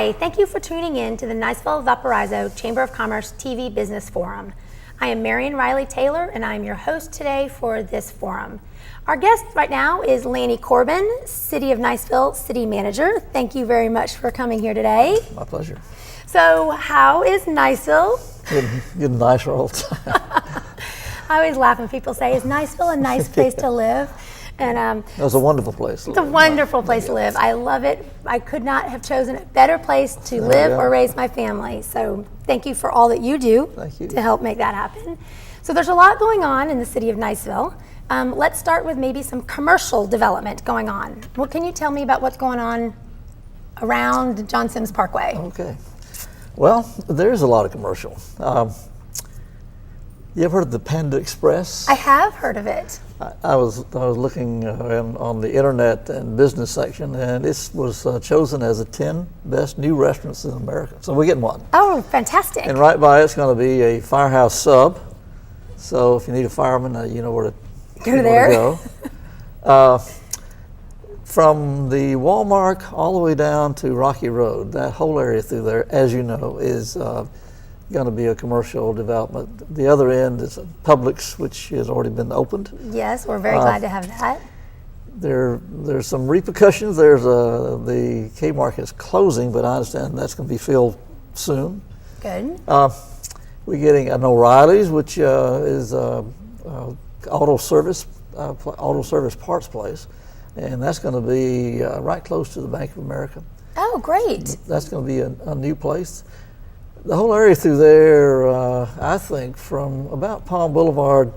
Hi, thank you for tuning in to the Niceville Valparaiso Chamber of Commerce TV Business Forum. I am Marion Riley Taylor, and I am your host today for this forum. Our guest right now is Lanny Corbin, City of Niceville City Manager. Thank you very much for coming here today. My pleasure. So, how is Niceville? Getting nicer all the time. I always laugh when people say, "Is Niceville a nice place to live?" And it's a wonderful place to live. It's a wonderful place to live. I love it. I could not have chosen a better place to live or raise my family. So thank you for all that you do to help make that happen. So there's a lot going on in the city of Niceville. Let's start with maybe some commercial development going on. What can you tell me about what's going on around John Sims Parkway? Okay. Well, there's a lot of commercial. You ever heard of the Panda Express? I have heard of it. I was looking on the internet and business section, and this was chosen as the 10 best new restaurants in America. So we're getting one. Oh, fantastic. And right by it's going to be a firehouse sub. So if you need a fireman, you know where to go. From the Walmart all the way down to Rocky Road, that whole area through there, as you know, is going to be a commercial development. The other end is Publix, which has already been opened. Yes, we're very glad to have that. There's some repercussions. There's the Kmart is closing, but I understand that's going to be filled soon. Good. We're getting an O'Reilly's, which is auto service parts place, and that's going to be right close to the Bank of America. Oh, great. That's going to be a new place. The whole area through there, I think, from about Palm Boulevard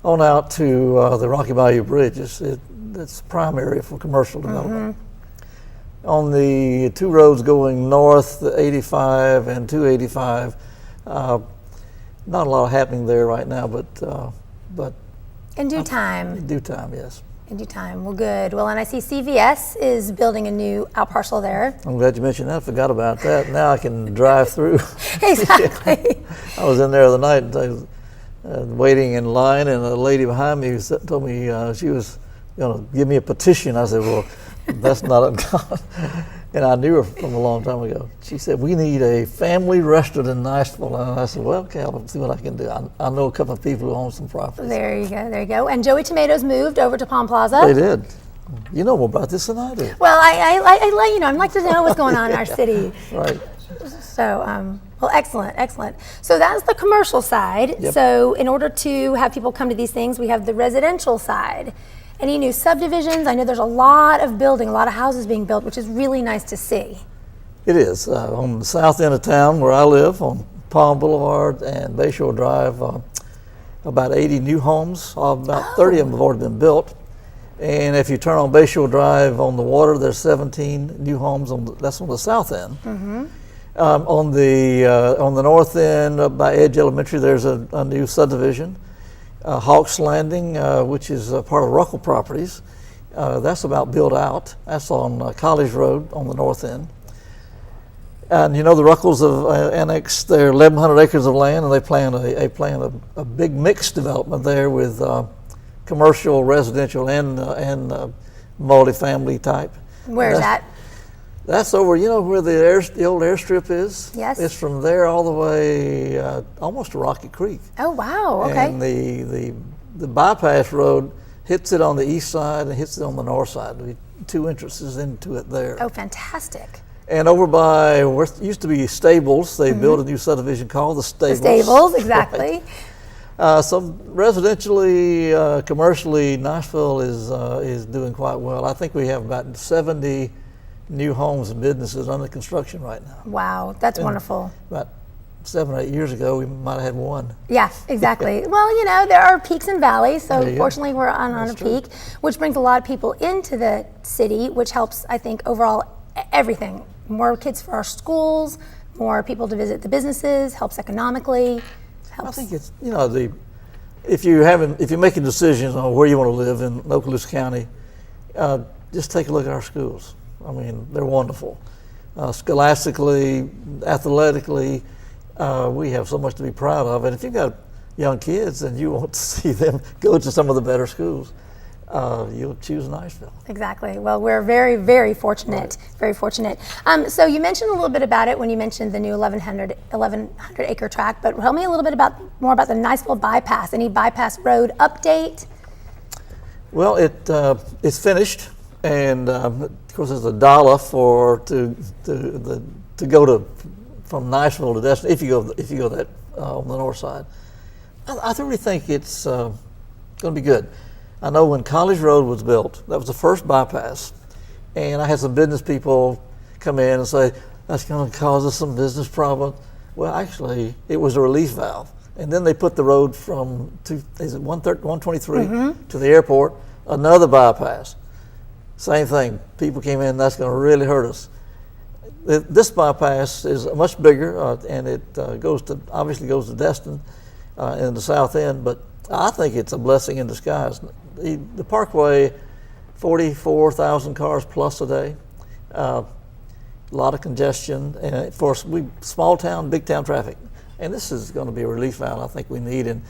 on out to the Rocky Bayou Bridge, it's prime area for commercial development. Mm-hmm. On the two roads going north, the 85 and 285, not a lot happening there right now, but in due time. In due time, yes. In due time. Well, good. Well, and I see CVS is building a new out parcel there. I'm glad you mentioned that. I forgot about that. Now I can drive through. Exactly. I was in there the night waiting in line, and a lady behind me told me she was going to give me a petition. I said, well, that's not uncommon. And I knew her from a long time ago. She said, we need a family restaurant in Niceville. And I said, well, okay, I'll see what I can do. I know a couple of people who own some properties. There you go, there you go. And Joey Tomatoes moved over to Palm Plaza. They did. You know more about this than I do. Well, I like to know what's going on in our city. Right. So, well, excellent, excellent. So that's the commercial side. Yep. So in order to have people come to these things, we have the residential side. Any new subdivisions? I know there's a lot of houses being built, which is really nice to see. It is. On the south end of town where I live, on Palm Boulevard and Bayshore Drive, about 80 new homes. About 30 of them have already been built. And if you turn on Bayshore Drive on the water, there's 17 new homes. That's on the south end. Mm-hmm. On the north end, up by Edge Elementary, there's a new subdivision. Hawks Landing, which is part of Ruckle Properties, that's about built out. That's on College Road on the north end. And you know the Ruckles have annexed their 1,100 acres of land, and they plan a big mixed development there with commercial, residential, and multifamily type. Where's that? That's over, you know where the old airstrip is? Yes. It's from there all the way almost to Rocky Creek. Oh, wow, okay. And the bypass road hits it on the east side and hits it on the north side. There'll be two entrances into it there. Oh, fantastic. And over by where it used to be Stables, they built a new subdivision called the Stables. The Stables, exactly. Right. So residentially, commercially, Niceville is doing quite well. I think we have about 70 new homes and businesses under construction right now. Wow, that's wonderful. About 7 or 8 years ago, we might have had one. Yeah, exactly. Well, you know, there are peaks and valleys, so fortunately we're on a peak, which brings a lot of people into the city, which helps, I think, overall everything. More kids for our schools, more people to visit the businesses, helps economically. I think it's, you know, if you're making decisions on where you want to live in Okaloosa County, just take a look at our schools. I mean, they're wonderful. Scholastically, athletically, we have so much to be proud of. And if you've got young kids, then you want to see them go to some of the better schools. you'll choose Niceville. Exactly. Well, we're very, very fortunate. Right. Very fortunate. So you mentioned a little bit about it when you mentioned the new 1,100 acre tract, but tell me a little bit more about the Niceville bypass. Any bypass road update? Well, it's finished, and of course, it's $1 to go from Niceville to Destin if you go that on the north side. I really think it's going to be good. I know when College Road was built, that was the first bypass, and I had some business people come in and say, that's going to cause us some business problems. Well, actually, it was a relief valve. And then they put the road from 123 to the airport, another bypass. Same thing, people came in, that's going to really hurt us. This bypass is much bigger, and it obviously goes to Destin in the south end, but I think it's a blessing in disguise. The Parkway, 44,000 cars plus a day, a lot of congestion, and for small town, big town traffic. And this is going to be a relief valve I think we need, and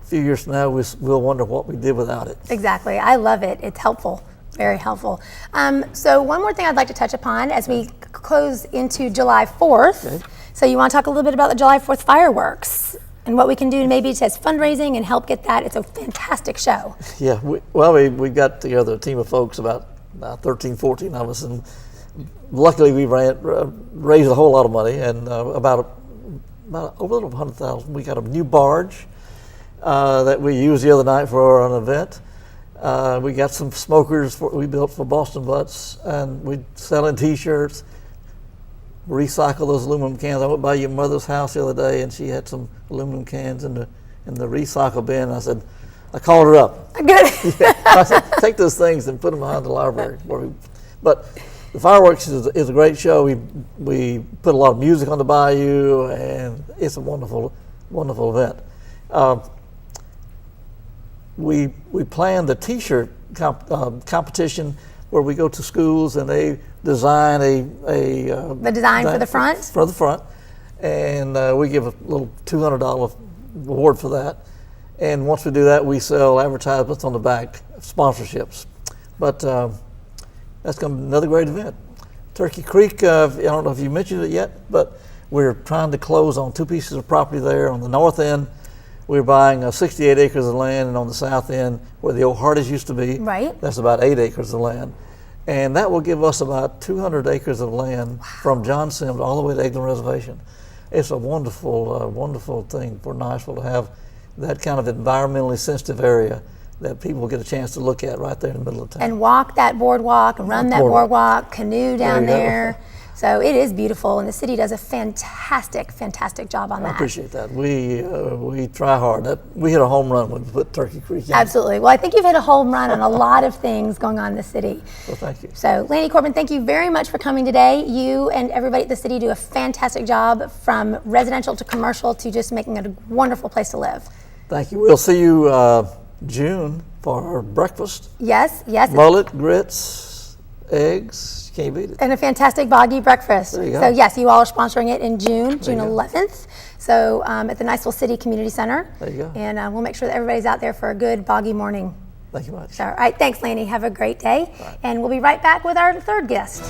a few years from now we'll wonder what we did without it. Exactly, I love it. It's helpful, very helpful. So one more thing I'd like to touch upon as we close into July 4th. Okay. So you want to talk a little bit about the July 4th fireworks and what we can do maybe as fundraising and help get that. It's a fantastic show. Yeah, we got together a team of folks, about 13, 14 of us, and luckily we raised a whole lot of money, and about over $100,000. We got a new barge that we used the other night for an event. We got some smokers we built for Boston Butts, and we selling T-shirts. Recycle those aluminum cans. I went by your mother's house the other day, and she had some aluminum cans in the recycle bin. I called her up. Good. Yeah. I said, take those things and put them behind the library. But the fireworks is a great show. We put a lot of music on the bayou, and it's a wonderful, wonderful event. We planned the T-shirt competition where we go to schools and they design the design for the front? For the front. And we give a little $200 reward for that. And once we do that, we sell advertisements on the back, sponsorships. But that's going to be another great event. Turkey Creek, I don't know if you mentioned it yet, but we're trying to close on 2 pieces of property there. On the north end, we're buying 68 acres of land, and on the south end, where the old Hardee's used to be, right, that's about 8 acres of land. And that will give us about 200 acres of land from John Sims all the way to Eglin Reservation. It's a wonderful, wonderful thing for Niceville to have that kind of environmentally sensitive area that people get a chance to look at right there in the middle of town. And walk that boardwalk, run that boardwalk, canoe down there. So it is beautiful, and the city does a fantastic, fantastic job on that. I appreciate that. We try hard. We hit a home run when we put Turkey Creek in. Absolutely. Well, I think you've hit a home run on a lot of things going on in the city. Well, thank you. So, Lanny Corbin, thank you very much for coming today. You and everybody at the city do a fantastic job, from residential to commercial to just making it a wonderful place to live. Thank you. We'll see you June for our breakfast. Yes. Mullet, grits, eggs. Can't beat it. And a fantastic boggy breakfast. There you go. So yes, you all are sponsoring it in June 11th. So at the Niceville City Community Center. There you go. And we'll make sure that everybody's out there for a good boggy morning. Thank you much. So, all right, thanks, Lanny. Have a great day. Right. And we'll be right back with our third guest.